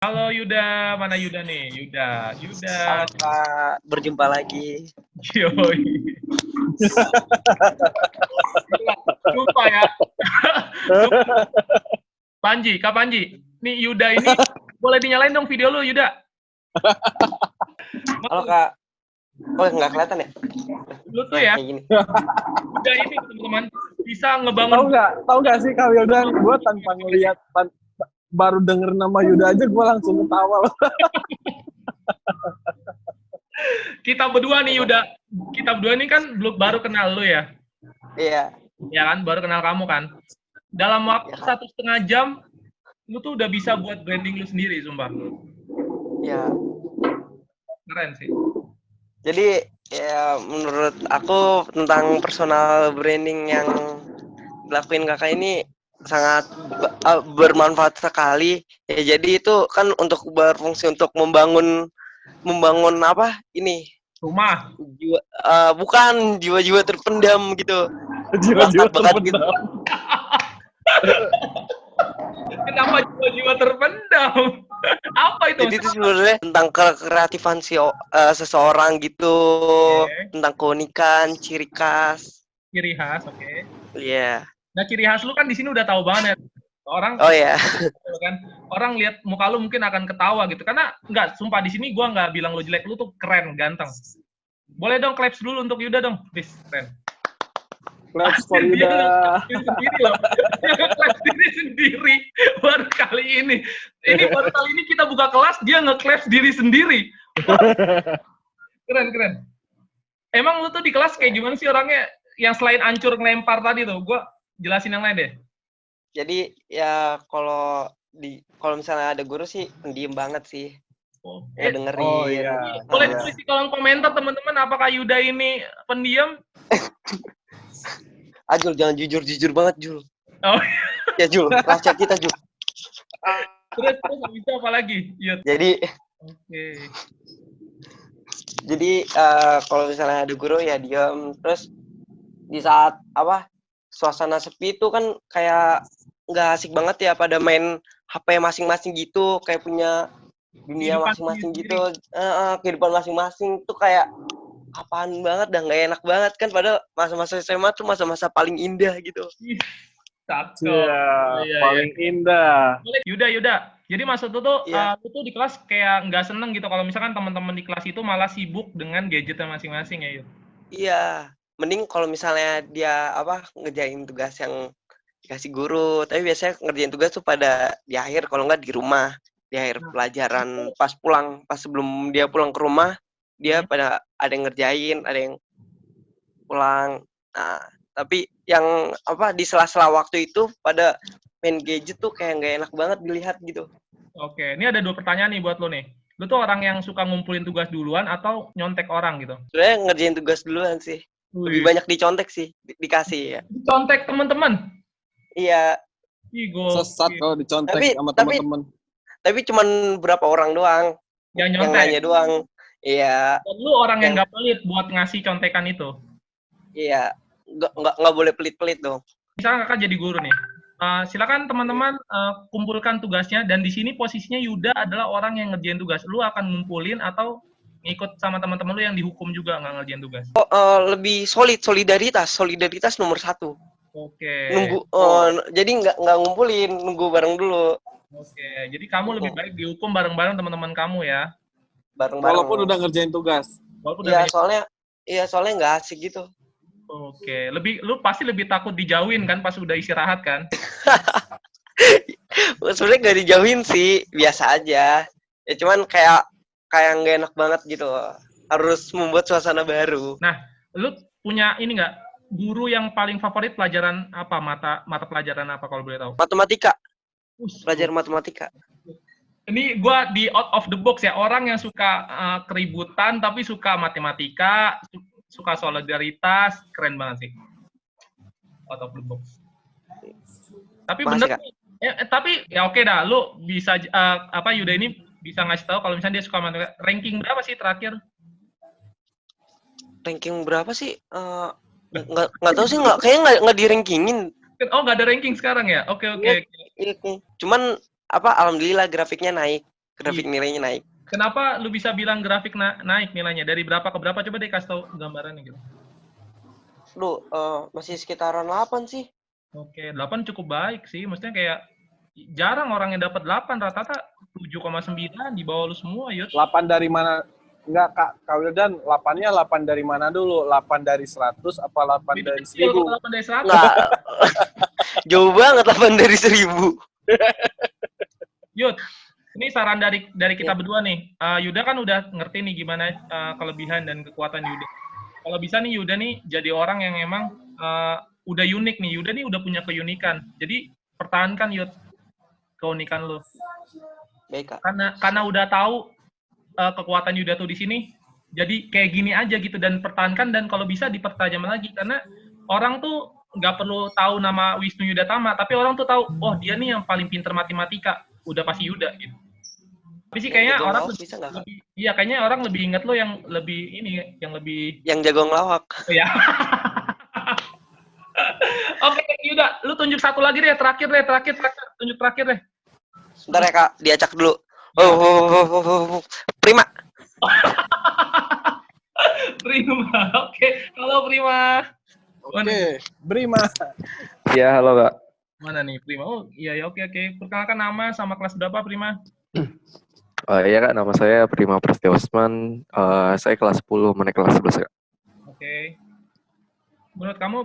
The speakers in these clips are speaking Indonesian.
Halo Yuda, mana Yuda nih? Yuda. Halo Kak, berjumpa lagi. Yoi. Lupa ya. Panji, Kak Panji. Nih Yuda ini boleh dinyalain dong video lu Yuda. Halo Kak. Oh, nggak kelihatan ya? Lu tuh ya. Kayak gini. Yuda ini teman-teman bisa ngebangun. Tahu nggak sih Kak Wildan, gue tanpa ngelihat baru denger nama Yuda aja gue langsung ketawa loh. Kita berdua nih Yuda. Kita berdua ini kan belum baru kenal lu ya. Iya. Ya kan, baru kenal kamu kan. Dalam waktu 1,5 jam, lu tuh udah bisa buat branding lu sendiri, sumpah. Iya. Keren sih. Jadi ya menurut aku tentang personal branding yang dilakuin kakak ini sangat bermanfaat sekali. Ya, jadi itu kan untuk berfungsi untuk membangun apa ini? Rumah. Bukan jiwa-jiwa terpendam gitu. Jiwa-jiwa Bakat-bakat gitu. Kenapa jiwa-jiwa terpendam? Apa itu? Jadi itu sebenarnya tentang kreatifan seseorang gitu, tentang keunikan, ciri khas. Ciri khas, oke. Iya. Nah, ciri khas lu kan di sini udah tahu banget ya. Orang Oh ya. Kan orang lihat muka lu mungkin akan ketawa gitu. Karena enggak, sumpah di sini gua nggak bilang lu jelek, lu tuh keren, ganteng. Boleh dong claps dulu untuk Yuda dong. Please, keren. Claps for Yuda. Sendiri loh. Dia nge-claps diri sendiri baru kali ini. Baru kali ini kita buka kelas, dia nge-claps diri sendiri. Keren. Emang lu tuh di kelas kayak gimana sih orangnya? Yang selain ancur ngelempar tadi tuh, gua jelasin yang lain deh. Jadi ya kalau misalnya ada guru sih pendiam banget sih. Ya dengerin. Oh iya. Boleh tulis di kolom komentar teman-teman, apakah Yuda ini pendiam? Jul, jangan jujur banget Jul. Oh. Ya Jul, rahasia kita Jul. Terus habis itu apa lagi? Yud. Jadi kalau misalnya ada guru ya diam. Terus di saat suasana sepi itu kan kayak nggak asik banget ya, pada main HP masing-masing gitu, kayak punya dunia masing-masing gitu. Kehidupan masing-masing tuh kayak apaan banget, dah nggak enak banget kan, padahal masa-masa SMA tuh masa-masa paling indah gitu. Paling indah. Yuda. Jadi maksud lu tuh, lu tuh di kelas kayak nggak seneng gitu kalau misalkan teman-teman di kelas itu malah sibuk dengan gadgetnya masing-masing ya, Yud? Iya, mending kalau misalnya dia ngerjain tugas yang dikasih guru, tapi biasanya ngerjain tugas tuh pada di akhir, kalau nggak di rumah, di akhir pelajaran, pas sebelum dia pulang ke rumah, dia pada ada yang ngerjain, ada yang pulang. Nah, tapi yang di sela-sela waktu itu pada main gadget tuh kayak nggak enak banget dilihat gitu. Oke, ini ada 2 pertanyaan nih buat lo nih. Lu tuh orang yang suka ngumpulin tugas duluan atau nyontek orang gitu? Sebenarnya ngerjain tugas duluan sih. Lebih banyak dicontek sih, dikasih ya. Dicontek teman-teman? Iya. Sesat kalau dicontek sama teman-teman. Tapi cuman berapa orang doang. Yang nyontek? Yang nanya doang. Iya. Dan lu orang yang nggak pelit buat ngasih contekan itu? Iya. Nggak boleh pelit-pelit dong. Misalkan kakak jadi guru nih. Silakan teman-teman kumpulkan tugasnya, dan di sini posisinya Yuda adalah orang yang ngerjain tugas. Lu akan ngumpulin atau ngikut sama teman-teman lu yang dihukum juga nggak ngerjain tugas? Lebih solidaritas nomor 1. Oke. Nunggu, jadi nggak ngumpulin, nunggu bareng dulu. Oke, jadi kamu lebih baik dihukum bareng-bareng teman-teman kamu ya? Bareng-bareng. Walaupun udah ngerjain tugas. Soalnya nggak asik gitu. Oke, lu pasti lebih takut dijauhin kan pas udah istirahat kan? Sebenarnya nggak dijauhin sih, biasa aja. Ya cuman kayak nggak enak banget gitu. Harus membuat suasana baru. Nah, lu punya ini nggak, guru yang paling favorit pelajaran apa? Mata pelajaran apa kalau boleh tahu? Matematika. Pelajaran matematika. Ini gua di out of the box ya, orang yang suka keributan tapi suka matematika, suka solidaritas, keren banget sih. Out of the box. Tapi bener, tapi ya oke dah, lu bisa Yuda ini bisa ngasih tahu kalau misalnya dia suka matematika. Ranking berapa sih terakhir? Ranking berapa sih? Nggak tahu sih, kayaknya nggak di rankingin. Oh, nggak ada ranking sekarang ya? Oke. Cuman alhamdulillah grafiknya naik grafik nilainya naik. Kenapa lu bisa bilang grafik naik nilainya? Dari berapa ke berapa? Coba deh kasih tahu gambarannya gitu. Lu masih sekitaran 8 sih. Oke, 8 cukup baik sih. Maksudnya kayak jarang orang yang dapat 8, rata-rata 7,9 di bawah lu semua, Yud. 8 dari mana? Enggak, Kak Wildan, 8-nya 8 dari mana dulu? 8 dari 100 apa 8 Itu dari kecil 1000? kalau 8 dari 100. Enggak. Jauh banget 8 dari 1000. Yud, ini saran dari kita berdua nih. Yuda kan udah ngerti nih gimana kelebihan dan kekuatan Yuda. Kalau bisa nih Yuda nih jadi orang yang emang udah unik nih. Yuda nih udah punya keunikan. Jadi pertahankan Yud keunikan lu. Baik, Kak. Karena udah tahu kekuatan Yuda tuh di sini. Jadi kayak gini aja gitu dan pertahankan dan kalau bisa dipertajam lagi karena orang tuh nggak perlu tahu nama Wisnu Yudatama, tapi orang tuh tahu, oh dia nih yang paling pinter matematika, udah pasti Yuda gitu. Tapi sih kayaknya Jago orang ngelawak bisa nggak, Kak? iya kayaknya orang lebih inget lo yang lebih ini, yang lebih Yang jago ngelawak. ya. Oke, Yuda, lu tunjuk satu lagi deh, terakhir, tunjuk terakhir deh. Sebentar ya, Kak, diacak dulu. Oh. Prima. Prima, oke. Halo Prima. Oke, Brima. Ya, halo Kak. Mana nih Prima? Oh iya ya, oke. Perkenalkan nama sama kelas berapa Prima? Iya Kak, nama saya Prima Prasetyausman. Saya kelas 10, menaik kelas 11 Kak. Oke. Menurut kamu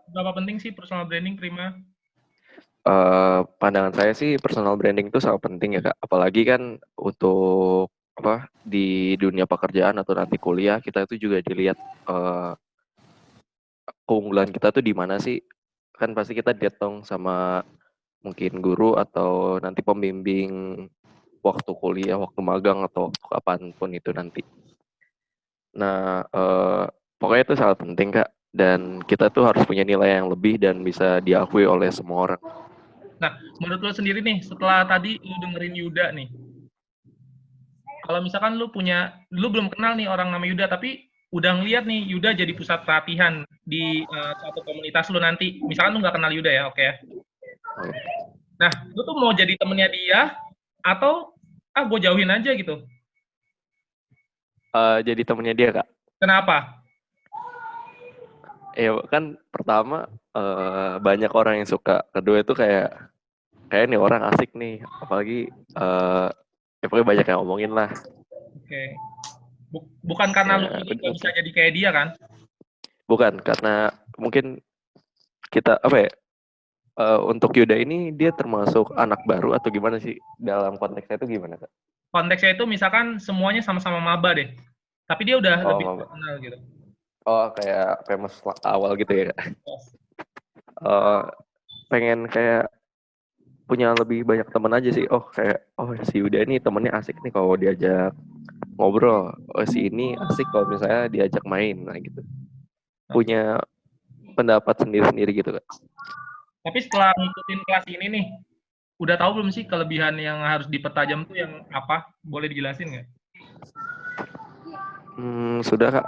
berapa penting sih personal branding Prima? Pandangan saya sih personal branding itu sangat penting ya Kak. Apalagi kan untuk di dunia pekerjaan atau nanti kuliah kita itu juga dilihat keunggulan kita tuh di mana sih? Kan pasti kita dihitung sama mungkin guru atau nanti pembimbing waktu kuliah, waktu magang atau waktu kapanpun itu nanti. Nah, pokoknya itu sangat penting Kak. Dan kita tuh harus punya nilai yang lebih dan bisa diakui oleh semua orang. Nah, menurut lo sendiri nih, setelah tadi lu dengerin Yuda nih, kalau misalkan lu belum kenal nih orang nama Yuda, tapi udah ngeliat nih Yuda jadi pusat perhatian di suatu komunitas lu nanti, misalkan lu nggak kenal Yuda ya, oke? Oke. Nah, lu tuh mau jadi temennya dia, atau gue jauhin aja gitu? Jadi temennya dia Kak. Kenapa? Ya kan pertama banyak orang yang suka, kedua itu kayak nih orang asik nih, apalagi ya pokoknya banyak yang ngomongin lah. Oke. Bukan karena lu nggak bisa jadi kayak dia kan? Bukan, karena mungkin kita untuk Yuda ini dia termasuk anak baru atau gimana sih dalam konteksnya itu gimana Kak? Konteksnya itu misalkan semuanya sama-sama maba deh, tapi dia udah lebih maba. kenal gitu. Oh, kayak famous awal gitu ya Kak? Pengen kayak punya lebih banyak teman aja sih. Si Yuda ini temennya asik nih kalau diajak ngobrol. Si ini asik kalau misalnya diajak main, nah gitu. Punya pendapat sendiri-sendiri gitu Kak. Tapi setelah ngikutin kelas ini nih, udah tahu belum sih kelebihan yang harus dipertajam tuh yang apa? Boleh dijelasin nggak? Sudah Kak.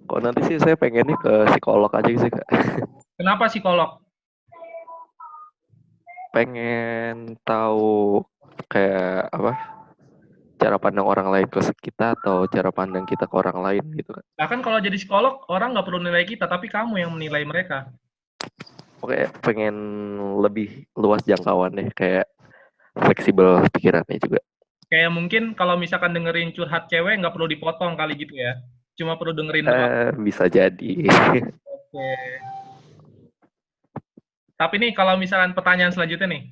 Kok nanti sih saya pengennya ke psikolog aja sih Kak. Kenapa psikolog? Pengen tahu kayak cara pandang orang lain ke kita atau cara pandang kita ke orang lain gitu kan. Bahkan kalau jadi psikolog, orang nggak perlu nilai kita, tapi kamu yang menilai mereka. Oke, pengen lebih luas jangkauannya, kayak fleksibel pikirannya juga. Kayak mungkin kalau misalkan dengerin curhat cewek, nggak perlu dipotong kali gitu ya. Cuma perlu dengerin doang. Bisa jadi. Oke. Tapi nih, kalau misalkan pertanyaan selanjutnya nih.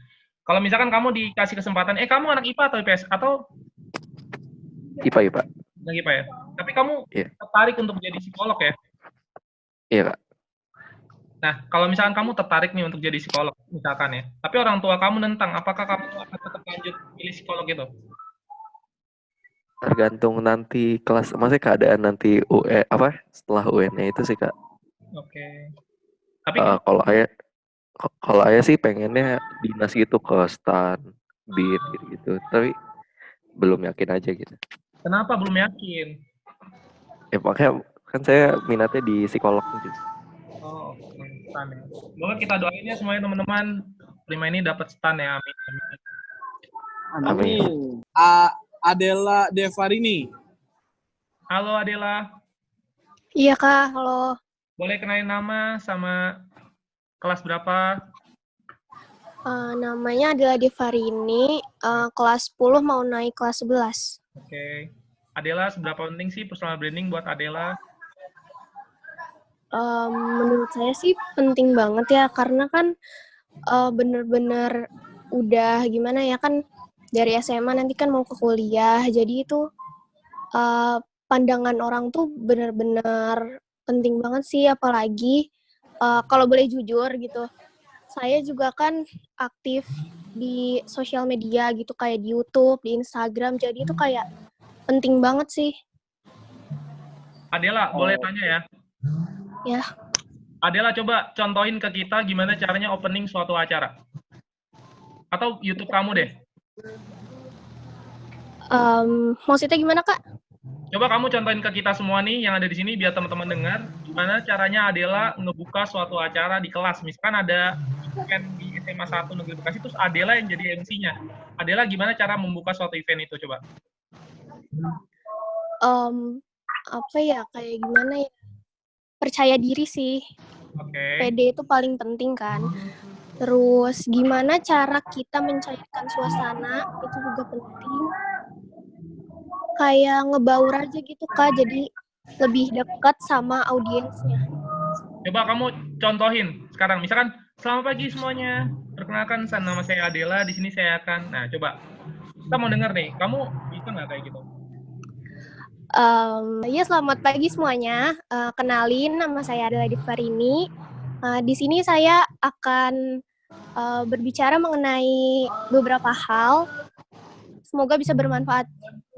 Kalau misalkan kamu dikasih kesempatan, kamu anak IPA atau IPS? Atau IPA. Anak IPA ya? Tapi kamu tertarik untuk jadi psikolog ya? Iya, Kak. Nah, kalau misalkan kamu tertarik nih untuk jadi psikolog, misalkan ya. Tapi orang tua kamu nentang, apakah kamu akan tetap lanjut pilih psikolog itu? Tergantung nanti kelas, maksudnya keadaan nanti setelah UN-nya itu sih, Kak. Oke. Tapi kalau ayah sih pengennya dinas gitu ke STAN, BIN gitu. Tapi belum yakin aja gitu. Kenapa belum yakin? Makanya kan saya minatnya di psikolog gitu. Oh, STAN ya. Semoga kita doain ya semuanya teman-teman. Prima ini dapat STAN ya, amin. Amin. Adela Devarini. Halo Adela, Iya Kak, halo. boleh kenalin nama sama kelas berapa? Namanya adalah Devarini, kelas 10 mau naik kelas 11. Oke. Adela, seberapa penting sih personal branding buat Adela? Menurut saya sih penting banget ya, karena kan bener-bener udah gimana ya kan dari SMA nanti kan mau ke kuliah, jadi itu pandangan orang tuh bener-bener penting banget sih, apalagi kalau boleh jujur gitu. Saya juga kan aktif di sosial media gitu, kayak di YouTube, di Instagram, jadi itu kayak penting banget sih. Adela, boleh tanya ya? Ya. Adela, coba contohin ke kita gimana caranya opening suatu acara. Atau YouTube kamu deh. Maksudnya gimana Kak? Coba kamu contohin ke kita semua nih yang ada di sini biar teman-teman dengar gimana caranya Adela ngebuka suatu acara di kelas. Misalkan ada event di SMA 1 Negeri Bekasi, terus Adela yang jadi MC-nya. Adela gimana cara membuka suatu event itu coba? Apa ya, kayak gimana ya? Percaya diri sih. Oke. PD itu paling penting kan. Terus gimana cara kita mencairkan suasana itu juga penting. Kayak ngebaur aja gitu Kak, jadi lebih dekat sama audiensnya. Coba kamu contohin sekarang. Misalkan, selamat pagi semuanya. Perkenalkan, nama saya Adela. Di sini saya akan. Nah, coba. Kita mau dengar nih. Kamu bisa nggak kayak gitu? Ya, selamat pagi semuanya. Kenalin, nama saya Adela Devarini. Di sini saya akan berbicara mengenai beberapa hal. Semoga bisa bermanfaat.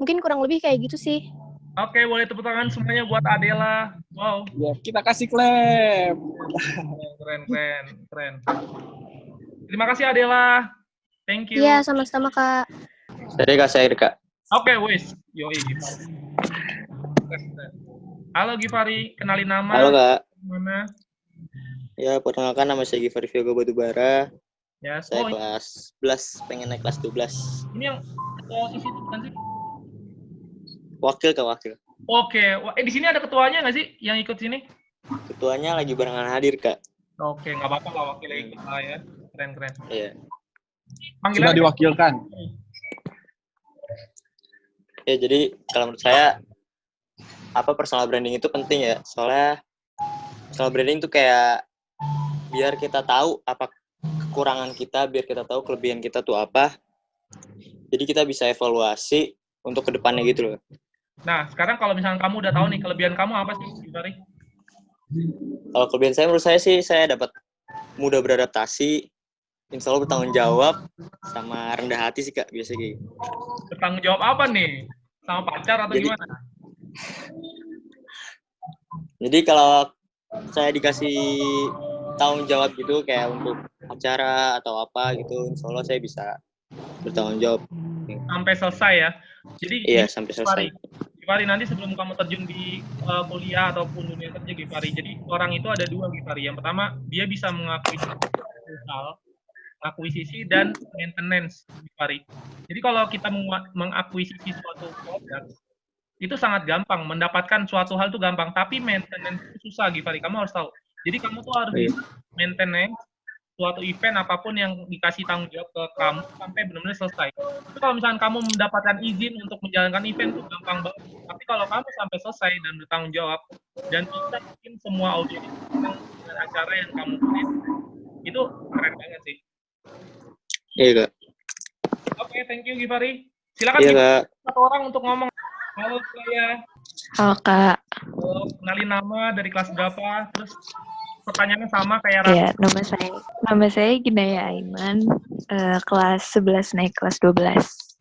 Mungkin kurang lebih kayak gitu sih. Oke, boleh tepuk tangan semuanya buat Adela. Wow. Ya, kita kasih klaim. Keren. Terima kasih Adela. Thank you. Iya, sama-sama Kak. Saya Kak. Oke, wis. Yoi. Halo Givari, kenalin nama. Halo Kak. Mana? Ya, perkenalkan nama saya Givari Vyoga Batubara. Ya, Saya kelas 11, pengen naik kelas 12. Ini yang ketua isi itu bukan sih? Wakil Kak, wakil. Oke, di sini ada ketuanya nggak sih yang ikut sini? Ketuanya lagi barengan hadir Kak. Oke, nggak apa-apa lah wakilnya ikut lah ya. Keren. Iya. Sudah diwakilkan. Ya, jadi kalau menurut saya personal branding itu penting ya. Soalnya personal branding itu kayak biar kita tahu apa kekurangan kita, biar kita tahu kelebihan kita tuh apa. Jadi kita bisa evaluasi untuk kedepannya gitu loh. Nah, sekarang kalau misalnya kamu udah tahu nih kelebihan kamu apa sih, Givari? Kalau kelebihan saya menurut saya sih saya dapat mudah beradaptasi, insya Allah bertanggung jawab, sama rendah hati sih Kak, biasa gitu. Bertanggung jawab apa nih? Sama pacar atau gimana? Jadi kalau saya dikasih tanggung jawab gitu kayak untuk acara atau apa gitu, insya Allah saya bisa bertanggung jawab. Sampai selesai ya. Jadi Iya, sampai selesai. Givari, nanti sebelum kamu terjun di kuliah ataupun dunia kerja, Givari. Jadi orang itu ada dua, Givari. Yang pertama, dia bisa mengakuisisi dan maintenance, Givari. Jadi kalau kita mengakuisisi suatu produk, itu sangat gampang. Mendapatkan suatu hal itu gampang. Tapi maintenance itu susah, Givari. Kamu harus tahu. Jadi kamu tuh harus bisa maintenance suatu event apapun yang dikasih tanggung jawab ke kamu sampai benar-benar selesai. Itu kalau misalkan kamu mendapatkan izin untuk menjalankan event itu gampang banget. Tapi kalau kamu sampai selesai dan bertanggung jawab dan bisa bikin semua audiens dengan acara yang kamu pilih, itu keren banget sih. Iya Kak. Oke, thank you Givari. Silakan Iya Kak. satu orang untuk ngomong. Halo saya. Halo Kak. Halo, kenalin nama dari kelas berapa, terus pertanyaannya sama kayak Ya, nama saya Ginaya Aiman, kelas 11 naik kelas 12.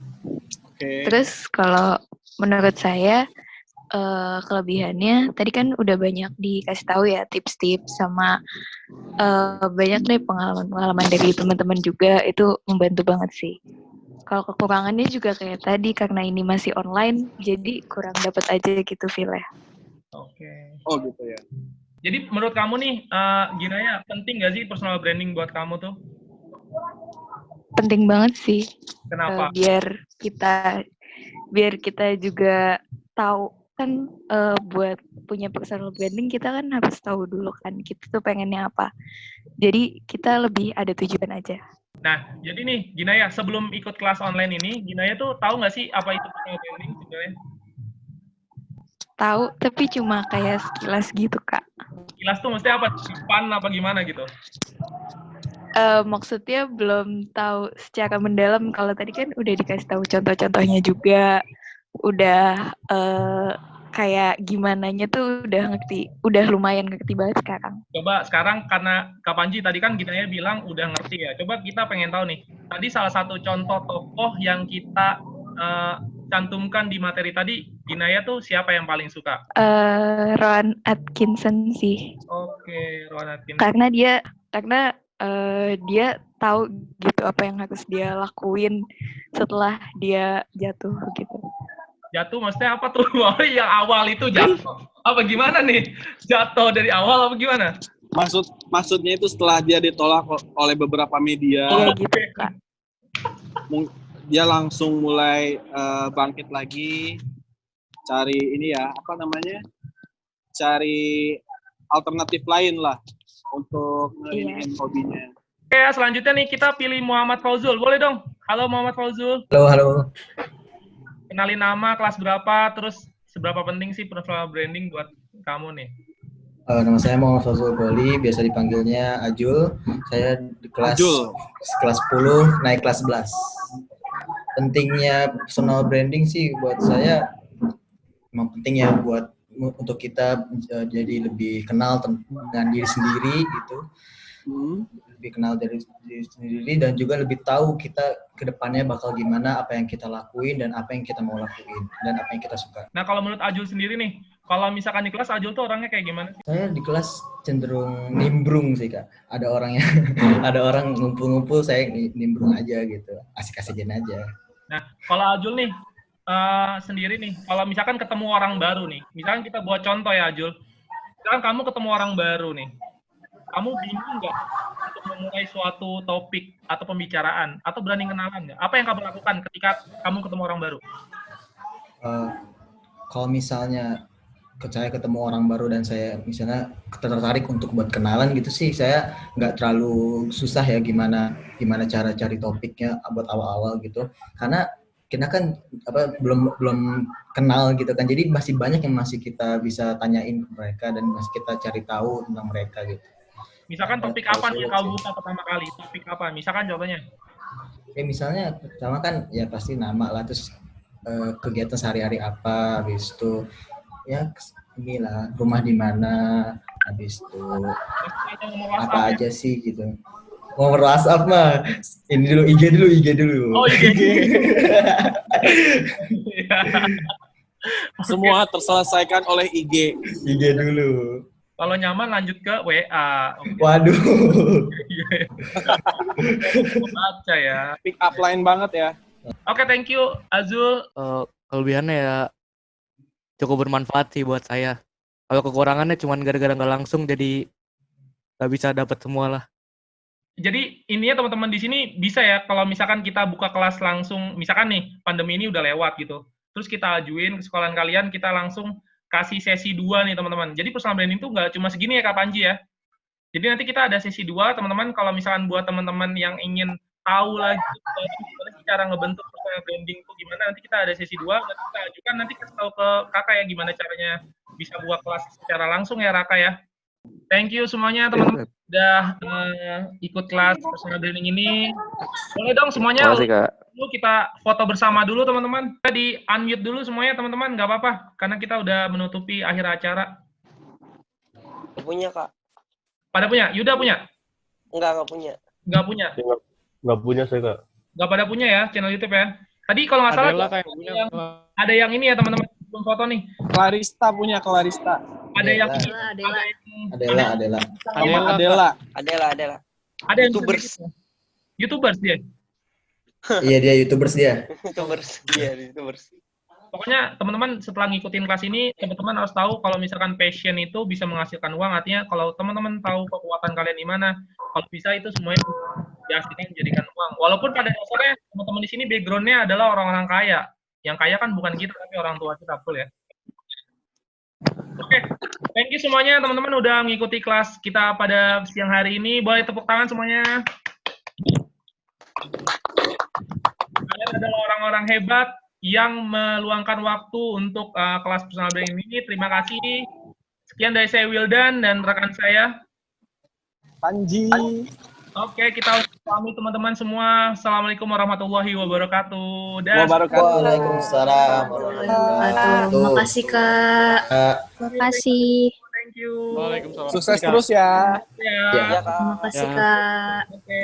Oke. Terus kalau menurut saya kelebihannya tadi kan udah banyak dikasih tahu ya tips-tips sama banyak deh pengalaman dari teman-teman juga, itu membantu banget sih. Kalau kekurangannya juga kayak tadi karena ini masih online jadi kurang dapat aja gitu feel-nya. Oke. Oh gitu ya. Jadi menurut kamu nih, Ginaya, penting nggak sih personal branding buat kamu tuh? penting banget sih. Kenapa? Biar kita juga tahu kan, buat punya personal branding kita kan harus tahu dulu kan kita tuh pengennya apa. Jadi kita lebih ada tujuan aja. Nah, jadi nih, Ginaya, sebelum ikut kelas online ini, Ginaya tuh tahu nggak sih apa itu personal branding sebenarnya? Tahu, tapi cuma kayak sekilas gitu, Kak. Kilas tuh mesti apa? Fun apa gimana gitu? Maksudnya belum tahu secara mendalam. Kalau tadi kan udah dikasih tahu contoh-contohnya juga, udah kayak gimananya tuh udah lumayan ngerti banget sekarang. Coba sekarang karena Kak Panji tadi kan Ginaya bilang udah ngerti ya. Coba kita pengen tahu nih. Tadi salah satu contoh tokoh yang kita cantumkan di materi tadi, Ginaya tuh siapa yang paling suka? Rowan Atkinson sih. Oke, Rowan Atkinson. Karena dia tahu gitu apa yang harus dia lakuin setelah dia jatuh gitu. Jatuh maksudnya apa tuh? Yang awal itu jatuh. Apa gimana nih? Jatuh dari awal apa gimana? Maksudnya itu setelah dia ditolak oleh beberapa media, Iya gitu, Kak. dia langsung mulai bangkit lagi, cari cari alternatif lain lah untuk ngelihin hobinya. Oke, selanjutnya nih kita pilih Muhammad Fauzul. Boleh dong? Halo Muhammad Fauzul. Halo. Kenalin nama, kelas berapa, terus seberapa penting sih personal branding buat kamu nih? Nama saya Muhammad Fauzul Goli, biasa dipanggilnya Ajul. Saya di kelas 10, naik kelas 11. Pentingnya personal branding sih buat saya memang penting ya untuk kita jadi lebih kenal dengan diri sendiri gitu. Lebih kenal dari diri sendiri dan juga lebih tahu kita ke depannya bakal gimana, apa yang kita lakuin dan apa yang kita mau lakuin dan apa yang kita suka. Nah, kalau menurut Ajul sendiri nih, kalau misalkan di kelas Ajul tuh orangnya kayak gimana sih? Saya di kelas cenderung nimbrung sih, Kak. Ada orang ngumpul-ngumpul, saya nimbrung aja gitu. Asik-asikin aja. Nah, kalau Ajul nih sendiri nih, kalau misalkan ketemu orang baru nih, misalkan kita buat contoh ya Ajul, misalkan kamu ketemu orang baru nih, kamu bingung nggak untuk memulai suatu topik atau pembicaraan, atau berani kenalan nggak? Apa yang kamu lakukan ketika kamu ketemu orang baru? Kalau misalnya saya ketemu orang baru dan saya misalnya tertarik untuk buat kenalan gitu sih, saya nggak terlalu susah ya gimana cara cari topiknya buat awal-awal gitu, karena kita kan belum kenal gitu kan, jadi masih banyak yang masih kita bisa tanyain ke mereka dan masih kita cari tahu tentang mereka gitu. Misalkan topik apa nih yang kamu buka pertama kali? Topik apa? Misalkan contohnya? Ya misalnya pertama kan ya pasti nama lah, terus kegiatan sehari-hari apa, habis itu ya inilah rumah di mana, habis itu apa aja sih gitu. Nomor WhatsApp mah ini dulu, IG dulu. Oh, IG. Semua terselesaikan oleh IG dulu. Kalau nyaman lanjut ke WA. Okay. Waduh. Baca ya. Pick up line banget ya. Oke, thank you Azul. Kelebihannya ya cukup bermanfaat sih buat saya. Kalau kekurangannya cuma gara-gara nggak langsung, jadi nggak bisa dapat semua lah. Jadi ininya teman-teman di sini bisa ya, kalau misalkan kita buka kelas langsung, misalkan nih pandemi ini udah lewat gitu, terus kita ajuin ke sekolahan kalian, kita langsung kasih sesi 2 nih teman-teman. Jadi personal branding itu nggak cuma segini ya Kak Panji ya. Jadi nanti kita ada sesi 2 teman-teman, kalau misalkan buat teman-teman yang ingin tahu lagi gimana cara ngebentuk personal branding itu gimana, nanti kita ada sesi 2, nanti kita ajukan, nanti kasih tahu ke Kakak ya gimana caranya bisa buat kelas secara langsung ya Raka ya. Thank you semuanya teman-teman udah ikut kelas personal branding ini. Boleh dong semuanya. Terima kasih, Kak. Dulu kita foto bersama dulu teman-teman. Kita di unmute dulu semuanya teman-teman, nggak apa-apa karena kita udah menutupi akhir acara. Punya, Kak. Pada punya? Yuda punya? Enggak punya. Nggak punya. Nggak punya saya, Kak. Nggak pada punya ya channel YouTube ya. Tadi kalau nggak salah ada yang ini ya teman-teman belum foto nih. Clarista punya, Clarista. Ada yang Adela. Ada yang YouTubers dia. Iya, dia YouTubers dia. YouTubers. Pokoknya teman-teman setelah ngikutin kelas ini, teman-teman harus tahu kalau misalkan passion itu bisa menghasilkan uang, artinya kalau teman-teman tahu kekuatan kalian di mana, kalau bisa itu semuanya diasingkan jadikan uang. Walaupun pada dasarnya teman-teman di sini background-nya adalah orang-orang kaya. Yang kaya kan bukan kita tapi orang tua kita, betul ya. Oke, thank you semuanya teman-teman udah mengikuti kelas kita pada siang hari ini. Boleh tepuk tangan semuanya. Kalian adalah orang-orang hebat yang meluangkan waktu untuk kelas personal branding ini. Terima kasih. Sekian dari saya Wildan dan rekan saya Panji. Oke, kita pamit teman-teman semua. Assalamualaikum warahmatullahi wabarakatuh. Dan Waalaikumsalam warahmatullahi wabarakatuh. Terima kasih Kak. Makasih. thank you. Waalaikumsalam. Sukses terus ya. Ya. Ya, Kak. Terima kasih Kak. Oke.